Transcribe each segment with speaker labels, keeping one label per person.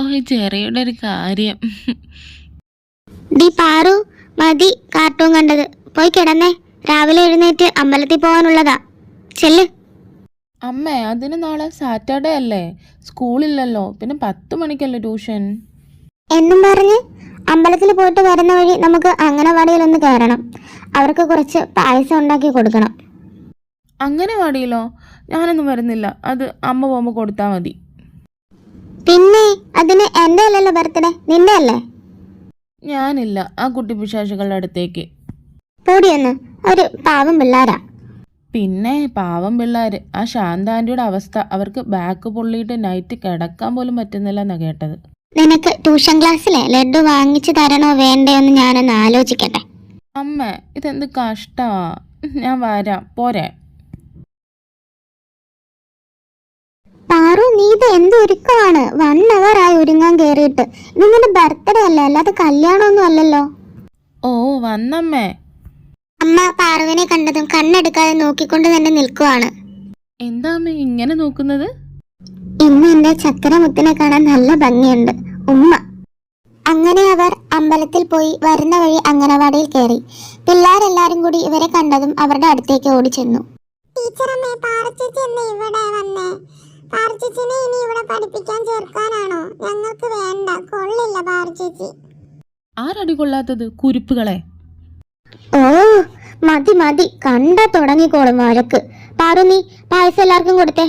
Speaker 1: ഓ ചെറിയുടെ ഒരു കാര്യം.
Speaker 2: ഡി പാറു, മതി കാർട്ടൂൺ കണ്ടത്. പോയി കിടന്നേ. രാവിലെ എഴുന്നേറ്റ് അമ്പലത്തിൽ പോകാനുള്ളതാ. ചെല്ല്.
Speaker 1: അമ്മേ, അതിന് നാളെ സാറ്റർഡേ അല്ലേ, സ്കൂളില്ലല്ലോ. പിന്നെ 10 മണിക്കല്ലേ ട്യൂഷൻ.
Speaker 2: എന്നും പറഞ്ഞ് അമ്പലത്തിൽ പോയിട്ട് വരുന്ന വഴി നമുക്ക് അംഗനവാടിയിലൊന്ന് കയറണം. അവർക്ക് കുറച്ച് പായസം ഉണ്ടാക്കി കൊടുക്കണം.
Speaker 1: അംഗനവാടിയിലോ? ഞാനൊന്നും വരുന്നില്ല. അത് അമ്മ പോകുമ്പോൾ കൊടുത്താൽ മതി.
Speaker 2: പിന്നെ അതിന് എൻ്റെ അല്ലല്ലോ ബർത്ത്ഡേ, നിന്റെ അല്ലേ.
Speaker 1: ഞാനില്ല ആ കുട്ടി പിശാചുകളുടെ അടുത്തേക്ക്.
Speaker 2: കൂടിയൊന്ന് ഒരു പാവം പിള്ളാരാ.
Speaker 1: പിന്നെ പാവം പിള്ളേർ. ആ ശാന്ത ആൻറ്റിയുടെ അവസ്ഥ, അവർക്ക് ബാക്ക് പൊള്ളിയിട്ട് നൈറ്റ് കിടക്കാൻ പോലും പറ്റുന്നില്ല എന്നാ കേട്ടത്.
Speaker 2: നിനക്ക് ട്യൂഷൻ ക്ലാസ്സിലെ ലഡു വാങ്ങിച്ചു തരണോ വേണ്ടയോന്ന് ഞാനൊന്ന് ആലോചിക്കട്ടെ.
Speaker 1: അമ്മ, ഇതെന്ത് കഷ്ടമാ. ഞാൻ വരാം, പോരെ.
Speaker 2: പാറു, നീ ഇത് എന്ത് ഒരുക്കമാണ്? 1 hour ആയി ഒരുങ്ങാൻ കേറിയിട്ട്. ഇത് നിന്റെ ബർത്ത്ഡേ അല്ലേ, അല്ലാതെ കല്യാണമൊന്നും അല്ലല്ലോ.
Speaker 1: ഓ വന്നമ്മേ.
Speaker 2: അമ്മ പാറുവിനെ കണ്ടതും കണ്ണെടുക്കാതെ നോക്കിക്കൊണ്ട് തന്നെ നിൽക്കുവാണ്.
Speaker 1: എന്താ അമ്മ ഇങ്ങനെ നോക്കുന്നത്?
Speaker 2: ഇന്ന് എന്റെ ചക്കരമുത്തിനെ കാണാൻ നല്ല ഭംഗിയുണ്ട് ഉമ്മ. അങ്ങനെ അവർ അമ്പലത്തിൽ പോയി വരുന്ന വഴി അംഗനവാടിയിൽ കയറി. പിള്ളേരെല്ലാരും കൂടി ഇവരെ കണ്ടതും അവരുടെ അടുത്തേക്ക് ഓടി ചെന്നു. ടീച്ചറമ്മേ, പാറച്ചേച്ചി എന്താ ഇവിടെ വന്നേ? പാറച്ചേച്ചിനെ ഇനി ഇവിടെ പഠിപ്പിക്കാൻ ചേർക്കാനാണോ? ഞങ്ങൾക്ക് വേണ്ട, കൊള്ളില്ല പാറച്ചേച്ചി.
Speaker 1: ആരടി കൊള്ളാത്തത്? കുരുപ്പുകളെ.
Speaker 2: ഓ മതി മതി, കണ്ടാ തുടങ്ങിക്കോളും വഴക്ക്. പാറു, നീ പായസം എല്ലാവർക്കും കൊടുത്തേ.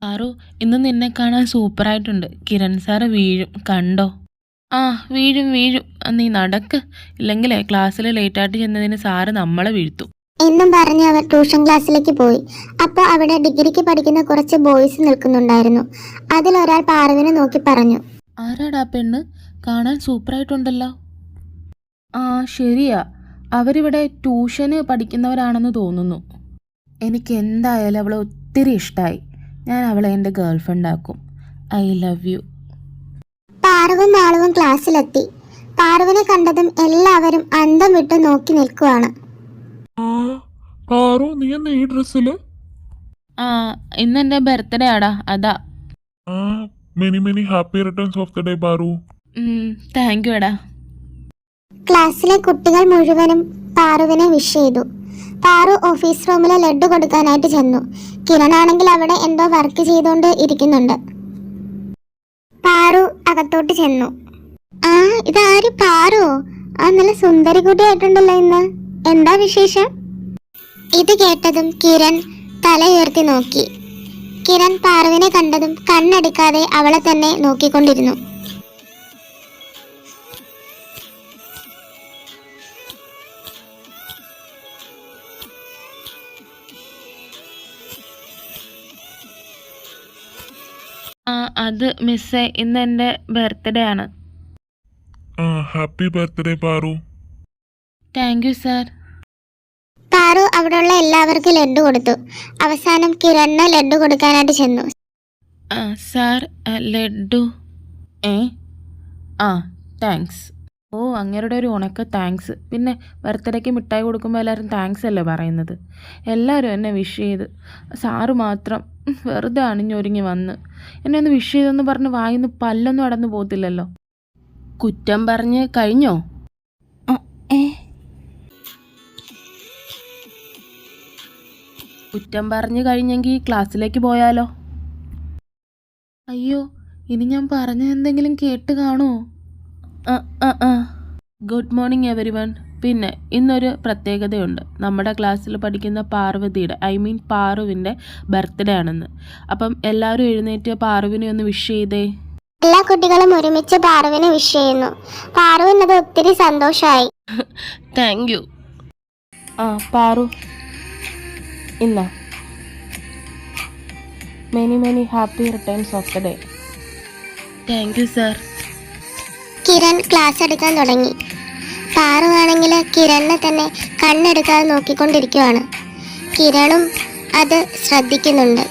Speaker 1: പാറു, ഇന്ന് നിന്നെ കാണാൻ സൂപ്പറായിട്ടുണ്ട്. കിരൺ സാറ് വീഴും, കണ്ടോ? ആ വീഴും വീഴും. നീ നടക്ക്, ഇല്ലെങ്കിലേ ക്ലാസ്സിൽ ലേറ്റായിട്ട് ചെന്നതിന് സാറ് നമ്മളെ വീഴ്ത്തും
Speaker 2: എന്നും പറഞ്ഞ് അവർ ട്യൂഷൻ ക്ലാസ്സിലേക്ക് പോയി. അപ്പോൾ അവിടെ ഡിഗ്രിക്ക് പഠിക്കുന്ന കുറച്ച് ബോയ്സ് നിൽക്കുന്നുണ്ടായിരുന്നു. അതിലൊരാൾ പാറുവിനെ നോക്കി പറഞ്ഞു,
Speaker 1: ആരാടാ പെണ്ണ്? കാണാൻ സൂപ്പറായിട്ടുണ്ടല്ലോ. ആ ശരിയാ, അവരിവിടെ ട്യൂഷന് പഠിക്കുന്നവരാണെന്ന് തോന്നുന്നു. എനിക്ക് എന്തായാലും അവളെ ഒത്തിരി ഇഷ്ടമായി. ഞാൻ അവളെ എൻ്റെ ഗേൾ ഫ്രണ്ട് ആക്കും. I love you.
Speaker 2: പാറുവും ആളുവും ക്ലാസ്സിലെത്തി. പാറുവിനെ കണ്ടതും എല്ലാവരും അന്തം വിട്ട് നോക്കി നിൽക്കുവാണ്.
Speaker 3: പാറു, നീ എന്താ ഈ ഡ്രസ്സില്?
Speaker 1: ആ ഇന്ന് എൻ്റെ ബർത്ത്ഡേ ആടാ, അതാ.
Speaker 3: Many many happy returns of the day Paru.
Speaker 1: Thank you എടാ.
Speaker 2: ക്ലാസ്സിലെ കുട്ടികൾ മുഴുവനും പാറുവിനെ വിഷ് ചെയ്തു. പാറു ഓഫീസ് റൂമിലെ ലഡു കൊടുക്കാനായിട്ട് ചെന്നു. കിരണാണെങ്കിൽ അവിടെ എന്തോ വർക്ക് ചെയ്തുകൊണ്ട് ഇരിക്കുന്നുണ്ട്. പാറു അകത്തോട്ട് ചെന്നു. ആ ഇതാര്? പാറു? ആ നല്ല സുന്ദരി കുട്ടിയായിട്ടുണ്ടല്ലോ ഇന്ന്. എന്താ വിശേഷം? ഇത് കേട്ടതും കിരൺ തലയുയർത്തി നോക്കി. കിരൺ പാറുവിനെ കണ്ടതും കണ്ണടിക്കാതെ അവളെ തന്നെ നോക്കിക്കൊണ്ടിരുന്നു.
Speaker 1: അത് മിസ്സേ, ഇന്ന് എൻ്റെ ബർത്ത്ഡേ ആണ്.
Speaker 3: Happy birthday Paru.
Speaker 1: Thank you sir.
Speaker 2: Paru അവിടെയുള്ള എല്ലാവർക്കും ലഡു കൊടുത്തു. അവസാനം കിരണിന് ലഡു കൊടുക്കാനായിട്ട് ചെന്നു.
Speaker 1: സാർ ലഡു. താങ്ക്സ്. ഓ അങ്ങേരുടെ ഒരു ഉണക്ക താങ്ക്സ്. പിന്നെ ബർത്ത്ഡേക്ക് മിഠായി കൊടുക്കുമ്പോൾ എല്ലാവരും താങ്ക്സ് അല്ലേ പറയുന്നത്? എല്ലാവരും എന്നെ വിഷ് ചെയ്ത്. സാറ് മാത്രം വെറുതെ അണിഞ്ഞൊരുങ്ങി വന്ന് എന്നെ ഒന്ന് വിഷ് ചെയ്തെന്ന് പറഞ്ഞ് വായിന്ന് പല്ലൊന്നും അടന്നു പോകത്തില്ലല്ലോ. കുറ്റം പറഞ്ഞ് കഴിഞ്ഞോ? കുറ്റം പറഞ്ഞ് കഴിഞ്ഞെങ്കിൽ ക്ലാസ്സിലേക്ക് പോയാലോ? അയ്യോ, ഇനി ഞാൻ പറഞ്ഞ എന്തെങ്കിലും കേട്ട് കാണുമോ? Good morning every one. പിന്നെ ഇന്നൊരു പ്രത്യേകതയുണ്ട്. നമ്മുടെ ക്ലാസ്സിൽ പഠിക്കുന്ന പാർവതിയുടെ, പാറുവിൻ്റെ ബർത്ത്ഡേ ആണെന്ന്. അപ്പം എല്ലാവരും എഴുന്നേറ്റ് പാറുവിനെ ഒന്ന് വിഷ് ചെയ്തേ.
Speaker 2: എല്ലാ കുട്ടികളും ഒരുമിച്ച് പാറുവിനെ വിഷ് ചെയ്യുന്നു. പാറുവിനത് ഒത്തിരി സന്തോഷമായി.
Speaker 1: Thank you. പാറു, ഇന്ന many many happy returns of the day. Thank you sir.
Speaker 2: Kiran class എടുക്കാൻ തുടങ്ങി. പാറു ആണെങ്കിൽ കിരണിനെ തന്നെ കണ്ണെടുക്കാതെ നോക്കിക്കൊണ്ടിരിക്കുകയാണ്. കിരണും അത് ശ്രദ്ധിക്കുന്നുണ്ട്.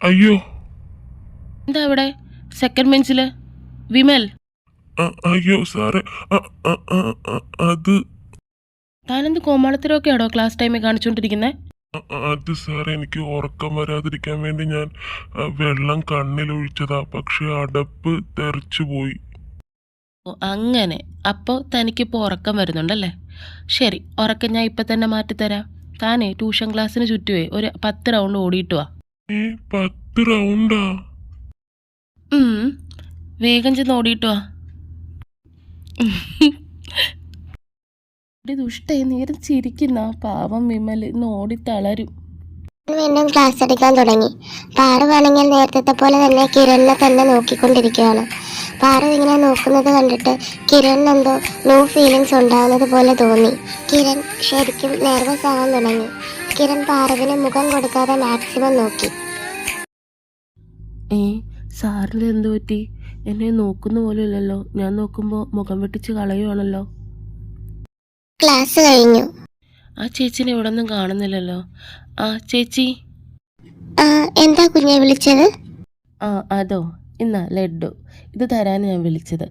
Speaker 3: അയ്യോ
Speaker 1: എന്താ അവിടെ സെക്കൻഡ് ബെഞ്ചിൽ വിമൽ?
Speaker 3: അയ്യോ സാറേ അത്
Speaker 1: താനെന്ത് കോമാളത്തിലൊക്കെയാണോ ക്ലാസ് ടൈമിൽ കാണിച്ചുകൊണ്ടിരിക്കുന്നത്?
Speaker 3: അത് സാറേ എനിക്ക് ഉറക്കം വരാതിരിക്കാൻ വേണ്ടി ഞാൻ വെള്ളം കണ്ണിലൊഴിച്ചതാ, പക്ഷെ അടപ്പ് തെറിച്ചു പോയി.
Speaker 1: ഓ അങ്ങനെ. അപ്പോൾ തനിക്കിപ്പോൾ ഉറക്കം വരുന്നുണ്ടല്ലേ? ശരി, ഉറക്കം ഞാൻ ഇപ്പം തന്നെ മാറ്റിത്തരാം. താനേ ട്യൂഷൻ ക്ലാസ്സിന് ചുറ്റുമേ ഒരു 10 റൗണ്ട് ഓടിയിട്ട് വാ.
Speaker 3: 10 റൗണ്ടാ?
Speaker 1: വേഗം ചെന്ന് ഓടിയിട്ട് വാ. ദുഷ്ടേ, നേരം ചിരിക്കുന്ന പാവം വിമൽ ഇന്ന് ഓടി തളരും.
Speaker 2: വീണ്ടും ക്ലാസ് എടുക്കാൻ തുടങ്ങി. പാറുവാണെങ്കിൽ നേരത്തെ പോലെ തന്നെ കിരണിനെ തന്നെ നോക്കിക്കൊണ്ടിരിക്കുകയാണ്. പാറു ഇങ്ങനെ നോക്കുന്നത് കണ്ടിട്ട് കിരൺ എന്തോ ന്യൂ ഫീലിങ്സ് ഉണ്ടാകുന്നത് പോലെ തോന്നി. കിരൺ ശരിക്കും നെർവസ് ആവാൻ തുടങ്ങി. കിരൺ പാറുവിന് മുഖം കൊടുക്കാതെ മാക്സിമം നോക്കി.
Speaker 1: സാറിന് എന്ത് പറ്റി? എന്നെ നോക്കുന്ന പോലെ ഇല്ലല്ലോ. ഞാൻ നോക്കുമ്പോൾ മുഖം വെട്ടിച്ച് കളയുവാണല്ലോ.
Speaker 2: ക്ലാസ് കഴിഞ്ഞു.
Speaker 1: ആ ചേച്ചിനെ ഇവിടെ ഒന്നും കാണുന്നില്ലല്ലോ. ആ ചേച്ചി.
Speaker 2: എന്താ കുഞ്ഞെ വിളിച്ചത്?
Speaker 1: അതോ, ഇന്നാ ലഡ്ഡു. ഇത് തരാൻ ഞാൻ വിളിച്ചത്.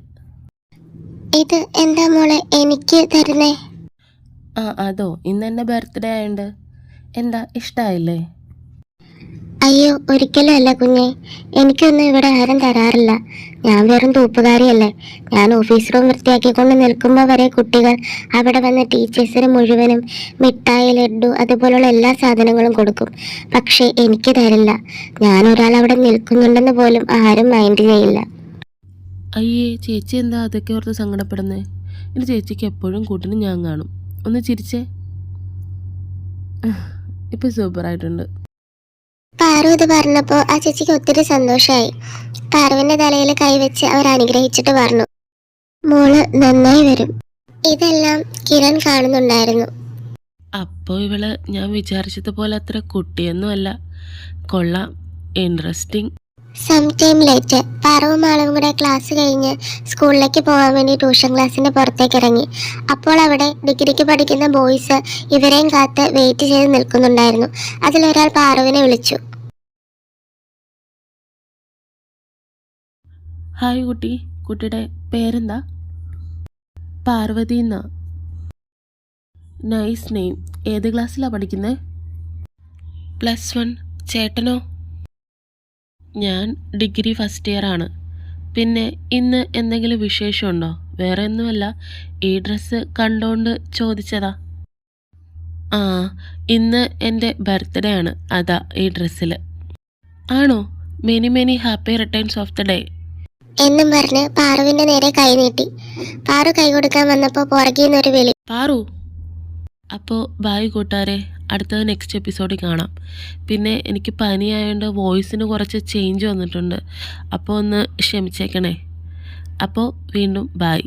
Speaker 2: ഇത് എന്താ മോളെ എനിക്ക് തരുന്നേ?
Speaker 1: അതോ, ഇന്ന് എൻ്റെ ബർത്ത്ഡേ ആയതുകൊണ്ട്. എന്താ ഇഷ്ടമായില്ലേ?
Speaker 2: അയ്യോ ഒരിക്കലും അല്ല കുഞ്ഞെ, എനിക്കൊന്നും ഇവിടെ ആരും തരാറില്ല. ഞാൻ വെറും തൂപ്പുകാരിയല്ലേ. ഞാൻ ഓഫീസ് റൂം വൃത്തിയാക്കിക്കൊണ്ട് നിൽക്കുമ്പോൾ വരെ കുട്ടികൾ അവിടെ വന്ന് ടീച്ചേഴ്സിന് മുഴുവനും മിഠായി, ലഡ്ഡു അതുപോലുള്ള എല്ലാ സാധനങ്ങളും കൊടുക്കും. പക്ഷേ എനിക്ക് തരില്ല. ഞാൻ ഒരാൾ അവിടെ നിൽക്കുന്നുണ്ടെന്ന് പോലും ആരും മൈൻഡ് ചെയ്യില്ല.
Speaker 1: അയ്യേ ചേച്ചി എന്താ അതൊക്കെ ഓർത്ത് സങ്കടപ്പെടുന്നേ? ഇനി ചേച്ചിക്ക് എപ്പോഴും കൂട്ടിന് ഞാൻ കാണും. ഒന്ന് ചിരിച്ചേ. ഇപ്പം സൂപ്പറായിട്ടുണ്ട്.
Speaker 2: പാറു ഇത് പറഞ്ഞപ്പോൾ ആ ചേച്ചിക്ക് ഒത്തിരി സന്തോഷമായി. പാറുവിന്റെ തലയിൽ കൈവച്ച് അവർ അനുഗ്രഹിച്ചിട്ട് പറഞ്ഞു, മോള് നന്നായി വരും. ഇതെല്ലാം കിരൺ കാണുന്നുണ്ടായിരുന്നു.
Speaker 1: അപ്പോൾ ഇവള് ഞാൻ വിചാരിച്ചതുപോലെ അത്ര കുട്ടിയൊന്നും അല്ല. കൊള്ളാം, ഇൻട്രസ്റ്റിംഗ്.
Speaker 2: സം ടൈം ലേറ്റ് പാറുവും ആളും കൂടെ ക്ലാസ് കഴിഞ്ഞ് സ്കൂളിലേക്ക് പോകാൻ വേണ്ടി ട്യൂഷൻ ക്ലാസ്സിന്റെ പുറത്തേക്ക് ഇറങ്ങി. അപ്പോൾ അവിടെ ഡിഗ്രിക്ക് പഠിക്കുന്ന ബോയ്സ് ഇവരെയും കാത്ത് വെയിറ്റ് ചെയ്ത് നിൽക്കുന്നുണ്ടായിരുന്നു. അതിലൊരാൾ പാറുവിനെ വിളിച്ചു.
Speaker 1: ഹായ് കുട്ടി. കുട്ടിയുടെ പേരെന്താ? പാർവതി എന്നാ. Nice name. ഏത് ക്ലാസ്സിലാണ് പഠിക്കുന്നത്? +1. ചേട്ടനോ? ഞാൻ ഡിഗ്രി ഫസ്റ്റ് ഇയർ ആണ്. പിന്നെ ഇന്ന് എന്തെങ്കിലും വിശേഷമുണ്ടോ? വേറെ ഒന്നുമല്ല, ഈ ഡ്രസ്സ് കണ്ടോണ്ട് ചോദിച്ചതാ. ഇന്ന് എൻ്റെ ബർത്ത്ഡേ ആണ്, അതാ ഈ ഡ്രസ്സിൽ. ആണോ? Many happy returns of the day
Speaker 2: എന്നും പറഞ്ഞ് പാറുവിന്റെ നേരെ കൈ നീട്ടി. പാറു കൈ കൊടുക്കാൻ വന്നപ്പോൾ പുറകിൽ നിന്നൊരു വിളി.
Speaker 1: പാറു. അപ്പോൾ ബൈ കൂട്ടുകാരെ, അടുത്തത് നെക്സ്റ്റ് എപ്പിസോഡിൽ കാണാം. പിന്നെ എനിക്ക് പനിയായതുകൊണ്ട് വോയിസിന് കുറച്ച് ചേഞ്ച് വന്നിട്ടുണ്ട്. അപ്പോൾ ഒന്ന് ക്ഷമിച്ചേക്കണേ. അപ്പോൾ വീണ്ടും ബൈ.